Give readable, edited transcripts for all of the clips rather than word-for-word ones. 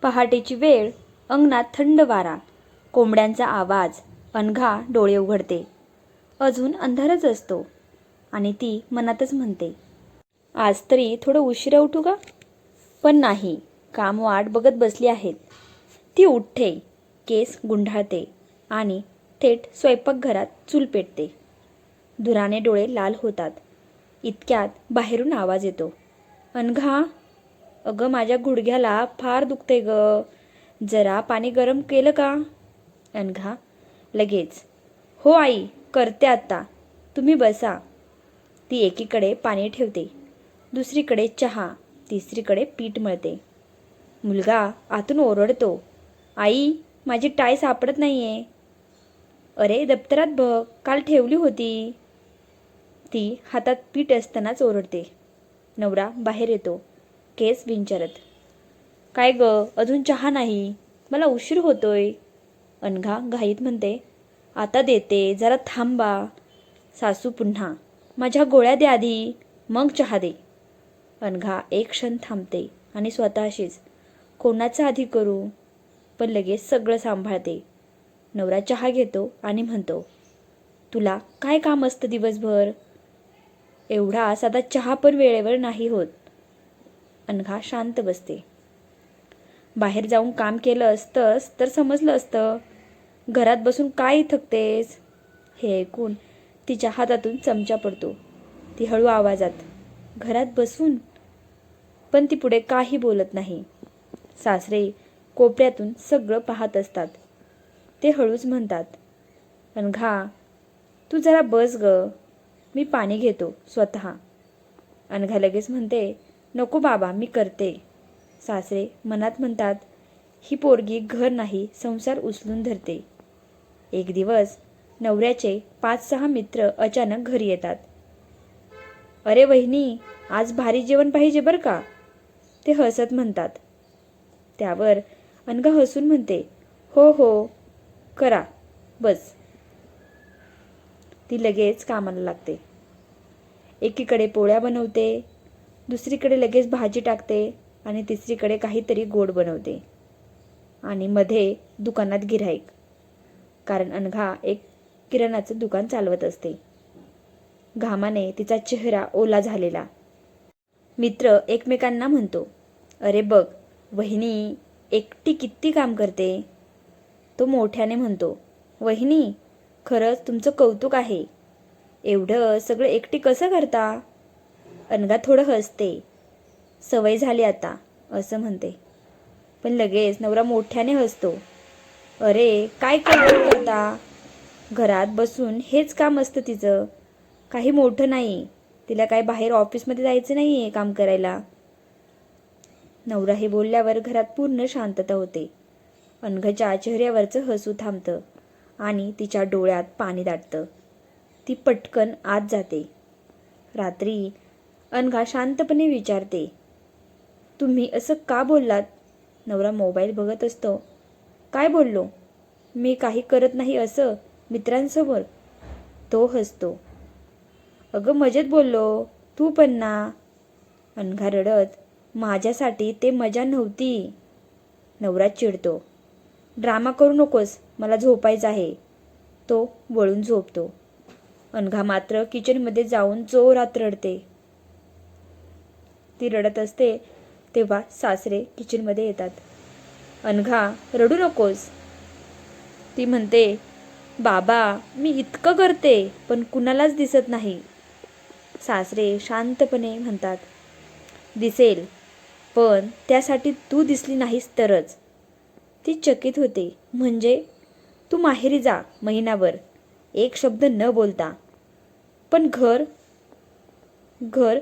पहाटेची वेळ, अंगणात थंड वारा, कोंबड्यांचा आवाज. अनघा डोळे उघडते. अजून अंधारच असतो आणि ती मनातच म्हणते, आज तरी थोडं उशिरा उठू का? पण नाही, काम वाट बघत बसली आहेत. ती उठते, केस गुंढाळते आणि थेट स्वयंपाकघरात चूल पेटते. धुराने डोळे लाल होतात. इतक्यात बाहेरून आवाज येतो, अनघा, अगं माझ्या गुडघ्याला फार दुखते ग, जरा पाणी गरम केलं का? अनघा लगेच, हो आई, करते आत्ता, तुम्ही बसा. ती एकीकडे पाणी ठेवते, दुसरीकडे चहा, तिसरीकडे पीठ मळते. मुलगा आतून ओरडतो, आई, माझी टाय सापडत नाहीये. अरे दप्तरात बघ, काल ठेवली होती. ती हातात पीठ असतानाच ओरडते. नवरा बाहेर येतो, केस विंचरत. काय ग, अजून चहा नाही, मला उशीर होतोय. अनघा घाईत म्हणते, आता देते, जरा थांबा. सासू पुन्हा, माझ्या गोळ्या दे आधी, मग चहा दे. अनघा एक क्षण थांबते आणि स्वतःशीच, कोणाचं आधी करू? पण लगेच सगळं सांभाळते. नवरा चहा घेतो आणि म्हणतो, तुला काय काम असतं दिवसभर? एवढा साधा चहा पण वेळेवर नाही होत. अनघा शांत बसते. बाहेर जाऊन काम केलं असतंस तर समजलं असतं, घरात बसून काय थकतेस? हे ऐकून तिच्या हातातून चमचा पडतो. ती हळू आवाजात, घरात बसून? पण ती पुढे काही बोलत नाही. सासरे कोपऱ्यातून सगळं पाहत असतात. ते हळूच म्हणतात, अनघा, तू जरा बस ग, मी पाणी घेतो स्वतः. अनघा लगेच म्हणते, नको बाबा, मी करते. सासरे मनात म्हणतात, ही पोरगी घर नाही संसार उचलून धरते. एक दिवस नवऱ्याचे 5-6 मित्र अचानक घरी येतात. अरे वहिनी, आज भारी जेवण पाहिजे बरं का, ते हसत म्हणतात. त्यावर अनघा हसून म्हणते, हो हो, करा, बस. ती लगेच कामाला लागते. एकीकडे पोळ्या बनवते, दुसरीकडे लगेच भाजी टाकते आणि तिसरीकडे काहीतरी गोड बनवते. आणि मध्ये दुकानात गिऱ्हाईक, कारण अनघा एक किराणाचं दुकान चालवत असते. घामाने तिचा चेहरा ओला झालेला. मित्र एकमेकांना म्हणतो, अरे बघ, वहिनी एकटी किती काम करते. तो मोठ्याने म्हणतो, वहिनी, खरंच तुमचं कौतुक आहे, एवढं सगळं एकटी कसं करता? अनघा थोडं हसते, सवय झाली आता, असं म्हणते. पण लगेच नवरा मोठ्याने हसतो, अरे काय कौतुक करता, घरात बसून हेच काम असतं तिचं, काही मोठं नाही, तिला काय बाहेर ऑफिसमध्ये जायचं नाही आहे काम करायला. नवरा हे बोलल्यावर घरात पूर्ण शांतता होते. अनघाच्या चेहऱ्यावरचं हसू थांबतं आणि तिच्या डोळ्यात पाणी दाटतं. ती पटकन आत जाते. रात्री अनघा शांतपणे विचारते, तुम्ही असं का बोललात? नवरा मोबाईल बघत असतो. काय बोललो? मी काही करत नाही असं मित्रांसमोर? तो हसतो, अगं मजेत बोललो, तू पण ना. अनघा रडत, माझ्यासाठी ते मजा नव्हती. नवरा चिडतो, ड्रामा करू नकोस, मला झोपायचं आहे. तो वळून झोपतो. अनघा मात्र किचनमध्ये जाऊन जोरात रडते. ती रडत असते तेव्हा सासरे किचनमध्ये येतात. अनघा, रडू नकोस. ती म्हणते, बाबा, मी इतकं करते पण कुणालाच दिसत नाही. सासरे शांतपणे म्हणतात, दिसेल, पण त्यासाठी तू दिसली नाहीस तरच. ती चकित होते, म्हणजे तू माहेरी जा महिनाभर, एक शब्द न बोलता, पण घर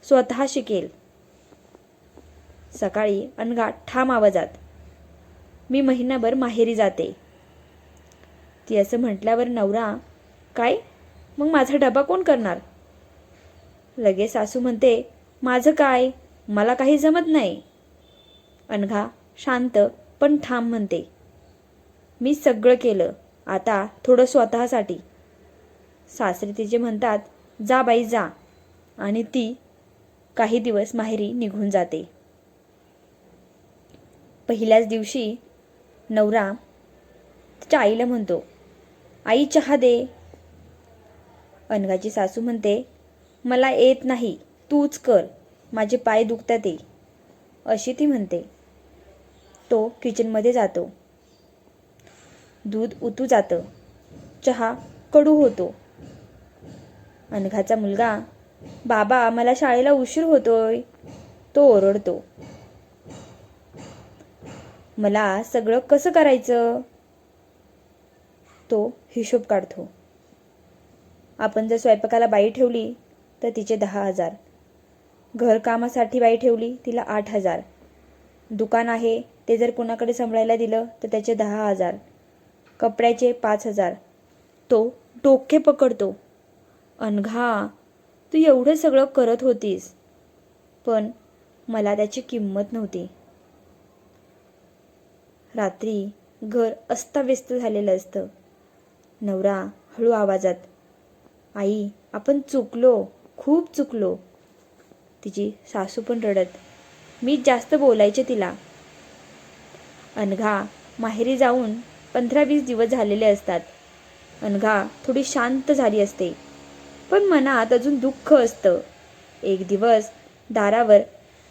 स्वतः शिकेल. सकाळी अनघा ठाम आवाजात, मी महिनाभर माहेरी जाते. ती असं म्हटल्यावर नवरा, काय, मग माझा डबा कोण करणार? लगेच सासू म्हणते, माझं काय, मला काही जमत नाही. अनघा शांत पण ठाम म्हणते, मी सगळं केलं, आता थोडं स्वतःसाठी. सासरे तिचे म्हणतात, जा बाई जा, आणि ती काही दिवस माहेरी निघून जाते. पहिल्याच दिवशी नवरा तिच्या आईला म्हणतो, आई चहा दे. अनघाची सासू म्हणते, मला येत नाही, तूच कर, माझे पाय दुखतात आहे, अशी ती म्हणते. तो किचनमध्ये जातो. दूध उतू जातं, चहा कडू होतो. अनघाचा मुलगा, बाबा मला शाळेला उशीर होतोय, तो ओरडतो. मला सगळं कसं करायचं, तो हिशोब काढतो. आपण जर स्वयंपाकाला बाई ठेवली तर तिचे 10,000, घरकामासाठी बाई ठेवली तिला 8,000, दुकान आहे ते जर कोणाकडे सांभाळायला दिलं तर त्याचे 10,000, कपड्याचे 5,000. तो डोके पकडतो. अनघा, तू एवढं सगळं करत होतीस, पण मला त्याची किंमत नव्हती. रात्री घर अस्ताव्यस्त झालेलं असतं. नवरा हळू आवाजात, आई आपण चुकलो, खूप चुकलो. तिची सासू पण रडत, मी जास्त बोलायचे तिला. अनघा माहेरी जाऊन 15-20 दिवस झालेले असतात. अनघा थोडी शांत झाली असते, पण मनात अजून दुःख असतं. एक दिवस दारावर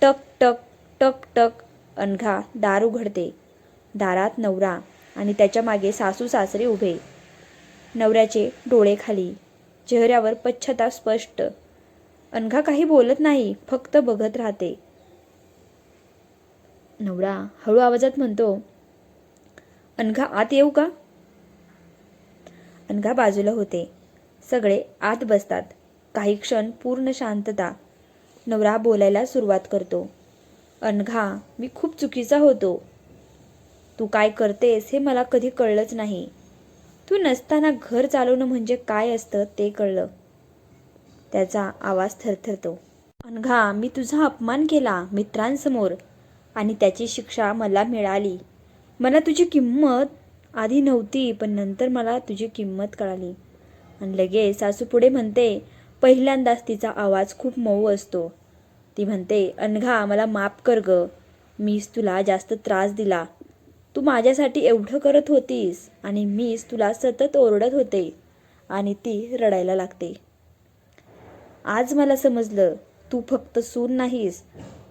टक टक टक टक. अनघा दार उघडते. दारात नवरा आणि त्याच्या मागे सासू सासरे उभे. नवऱ्याचे डोळे खाली, चेहऱ्यावर पश्चाताप स्पष्ट. अनघा काही बोलत नाही, फक्त बघत राहते. नवरा हळू आवाजात म्हणतो, अनघा आत येऊ का. अनघा बाजूला होते. सगळे आत बसतात. काही क्षण पूर्ण शांतता. नवरा बोलायला सुरुवात करतो, अनघा मी खूप चुकीचा होतो. तू काय करतेस हे मला कधी कळलंच नाही. तू नसताना घर चालवणं म्हणजे काय असतं ते कळलं. त्याचा आवाज थरथरतो. अनघा मी तुझा अपमान केला मित्रांसमोर आणि त्याची शिक्षा मला मिळाली. मला तुझी किंमत आधी नव्हती, पण नंतर मला तुझी किंमत कळाली. आणि लगेच सासू पुढे म्हणते, पहिल्यांदाच तिचा आवाज खूप मऊ असतो. ती म्हणते, अनघा मला माफ कर ग, मीच तुला जास्त त्रास दिला. तू माझ्यासाठी एवढं करत होतीस आणि मीच तुला सतत ओरडत होते. आणि ती रडायला लागते. आज मला समजलं, तू फक्त सून नाहीस,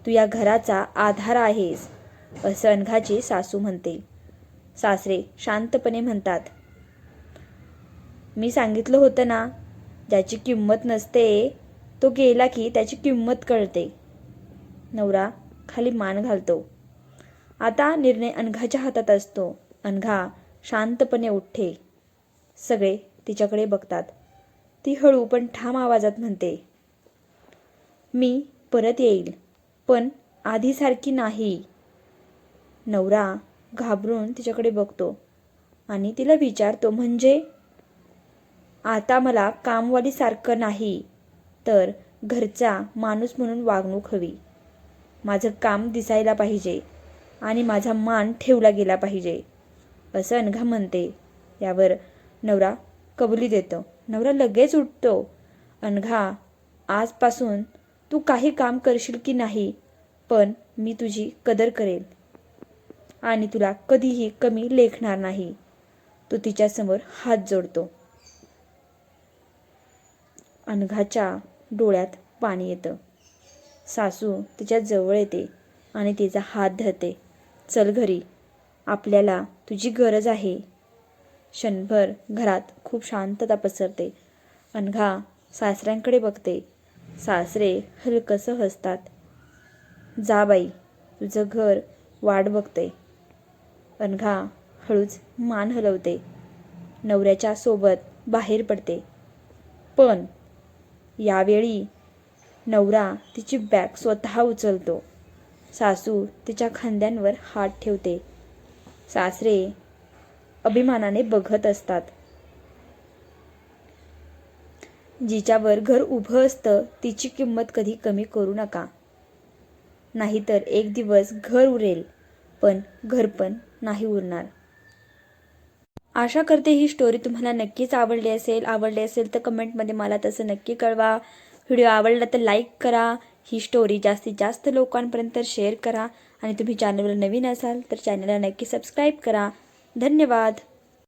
तू या घराचा आधार आहेस, असं अनघाची सासू म्हणते. सासरे शांतपणे म्हणतात, मी सांगितलं होतं ना, ज्याची किंमत नसते तो गेला की त्याची किंमत कळते. नवरा खाली मान घालतो. आता निर्णय अनघाच्या हातात असतो. अनघा शांतपणे उठते. सगळे तिच्याकडे बघतात. ती हळू पण ठाम आवाजात म्हणते, मी परत येईल, पण आधीसारखी नाही. नवरा घाबरून तिच्याकडे बघतो आणि तिला विचारतो, म्हणजे आता मला कामवालीसारखं नाही, तर घरचा माणूस म्हणून वागणूक हवी. माझं काम दिसायला पाहिजे आणि माझा मान ठेवला गेला पाहिजे, असं अनघा म्हणते. यावर नवरा कबुली देतो. नवरा लगेच उठतो. अनघा आजपासून तू काही काम करशील की नाही, पण मी तुझी कदर करेल आणि तुला कधीही कमी लेखणार नाही. तो तिच्यासमोर हात जोडतो. अनघाच्या डोळ्यात पाणी येतं. सासू तिच्या जवळ येते आणि तिचा हात धरते. चल घरी, आपल्याला तुझी गरज आहे. क्षणभर घरात खूप शांतता पसरते. अनघा सासऱ्यांकडे बघते. सासरे हलकसं हसतात. जा बाई, तुझं घर वाट बघते. अनघा हळूच मान हलवते. नवऱ्याच्या सोबत बाहेर पडते. पण यावेळी नवरा तिची बॅग स्वतः उचलतो. सासू तिच्या खांद्यांवर हात ठेवते. सासरे अभिमानाने बघत असतात. जिच्यावर घर उभं असतं तिची किंमत कधी कमी करू नका, नाहीतर एक दिवस घर उरेल पण घर पण नाही उरणार. आशा करते ही स्टोरी तुम्हाला नक्कीच आवडली असेल तर कमेंटमध्ये मला तसं नक्की कळवा. व्हिडिओ आवडला तर लाईक करा, ही स्टोरी जास्तीत जास्त लोकांपर्यंत शेअर करा आणि तुम्ही चॅनलवर नवीन असाल तर चॅनलला नक्की सबस्क्राईब करा. धन्यवाद.